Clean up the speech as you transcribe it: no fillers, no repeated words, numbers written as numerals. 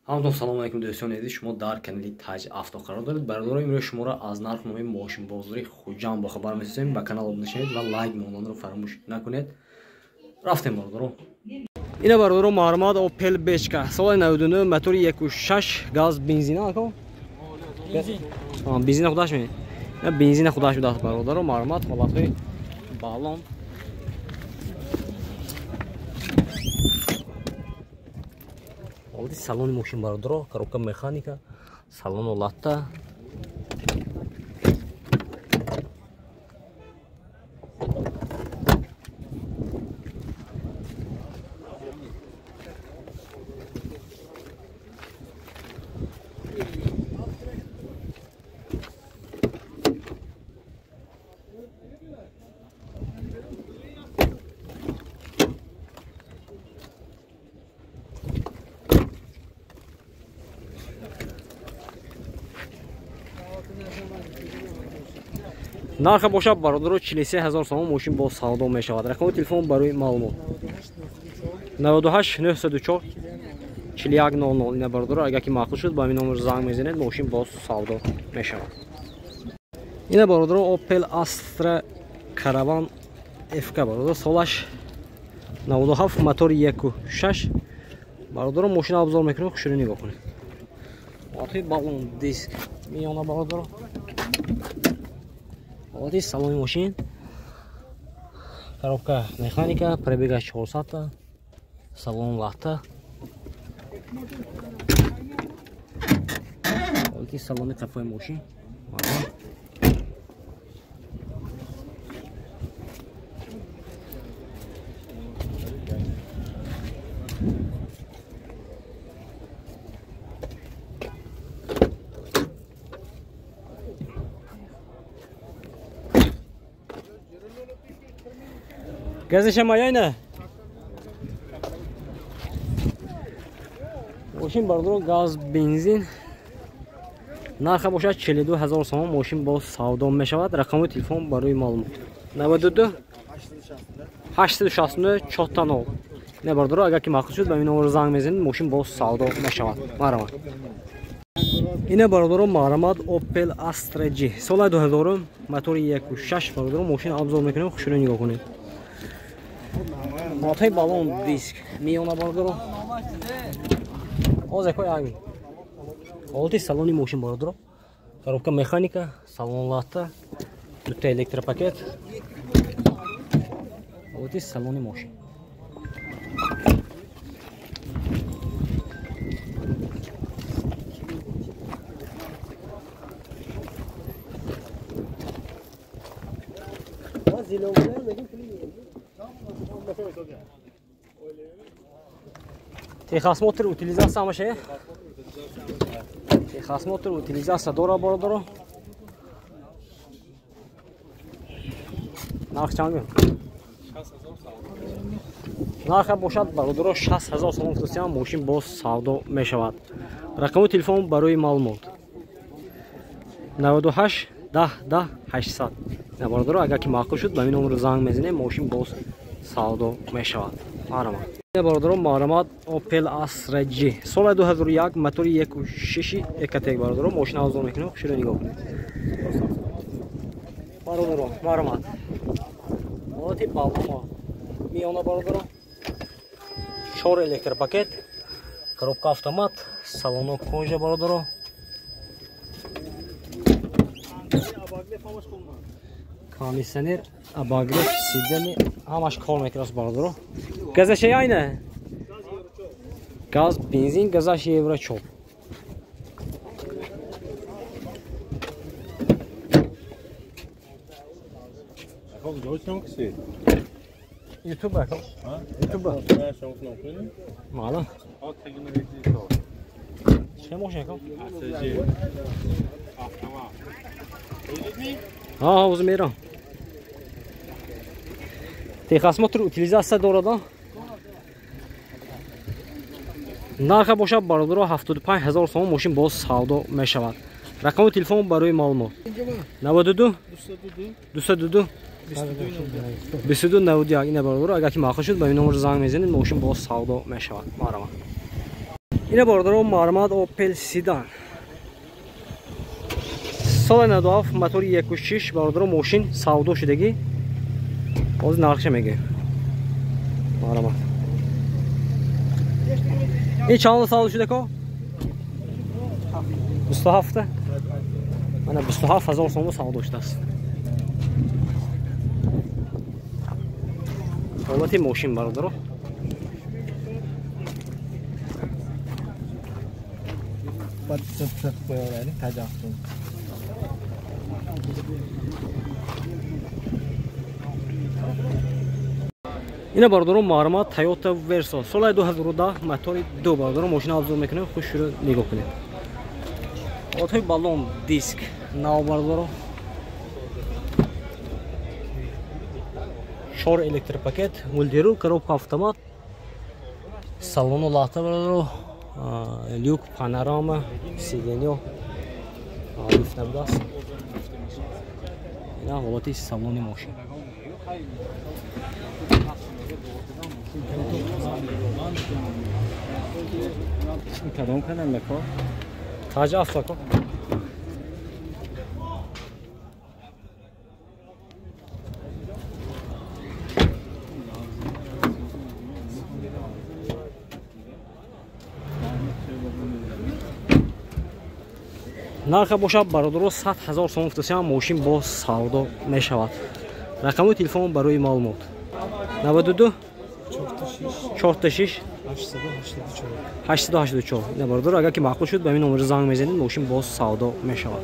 همتون سلام علیکم دوستان عزیز، شما در کانال تاج авто قرار دارید. برادران امروز شما را از نرخ نامه ماشین بازاری خوجان با خبر می‌رسیم. با کانال ابونه شید و لایک مونان رو فراموش نکنید. رفتیم برادران. اینا برادران معلومات اوپل بچکا سال 99 موتور 1.6 گاز بنزین آکو. بنزین خودش می. بنزین خودش می‌داد برادران معلومات حالت بالون. Oldu salon motion barodro, коробка механика, салон латта. نرخ باشد برادر 43000 سوم ماشین با سودا می شود. رقم تلفن برای معلومات 98 904 4100. این برادر اگر که معقول شد با این نمبر زنگ میزنید ماشین با سودا می شود. این برادر اوپل استرا کاروان اف کا برادر سالش 97 موتور 1.6 برادر ماشین ابزار میکنه. خوش رو نگاه کنید. وقتی بالون دیسک میونه برادر. Вот здесь салон машин, коробка механика, пробега 400, салон лата. Вот здесь салон кафе машин. Газы майна. Машин бардро газ бензин. Нарх бошад 42000 сом машин бо савдо мешавад. Рақами телефон барои маълумот 92 860 400. Не бардро агар ки мақсуд шуд ба ин номер занг мезанед машин бо савдо мешавад. Марамад. Ина бардро марамад Opel Astra G. Соли 2000 мотори 1.6 бардро машин абзор мекунем. хушро нигоҳ кунед. Motor balon disk میونه برادر. از اکوی آگی. اولتی سالونی موشن برادر. коробка механика, салон лата, دوتا електропакет. اولتی سالونی موشن. Техосмотр, утилизация машина. Техосмотр, утилизация дора бородоро. Нарх чанг? 60000. Нарх бошад бородоро 60000 сом хусям машин бо савдо мешавад. Рақами телефон барои маълумот 98 10 10 800. На бородоро агар ки маъқул шуд ба ин номер занг мезанем машин бо савдо мешавад. Марама. برادران معلومات Opel Astra G سال 2001 موتور 1.6 ekateg برادران ماشین ابزار میکنه. خوش رو نگاه کنید برادران معلومات حالت بالون میونه برادران 4 електропакет коробка автомат салон кожа برادران кондиционер обогрев сидений ҳамаш кор мекунад برادران. Газаш айна. Газ, бензин, газаш евро 4. YouTube акам. YouTube. Мала. Чё машина акам? O'zim meram. Техосмотр, утилизация дорада. нарх бошад бародаро 75000 сом машин бо савдо мешавад. Рақами телефон барои маълумот 92 222 22 91. ина бародаро агар ки маъқул шуд ба ин номер занг мезанед машин бо савдо мешавад. Марама. Yine bordo Marmad Opel Sedan. Sol 92 motor 1.6 bordo ماشین savdo shudagi. Hozir narxi mega. Marmad. این چند savdo shuda ko? 27 Mana 27000 so'm savdo shudasi. Holati ماشین bordo. Pat qo'yaveraylik, tajavuzdan. Yine bordo Marmad Toyota Verso. Solay 2010 motor 2 bordo ماشین obzor میکنه. خوش رو نگاه کنید. Otoy balon disk. Nav bordo. Shor elektrik paket, multirool, коробка автомат. Salon lata bordo. Люк, панорама, сиденье, лифт набудаст. Ина ҳолати салони мошин. Кадом канал лако? Таҷа автоко. Нарха бошад бародаро 100,000 сом гуфтасиам мошин бо савдо мешавад. Рақами телефон барои маълумот 92 46 884. Ина бародаро агар ки маъқул шуд ба ин номер занг мезанед мошин бо савдо мешавад.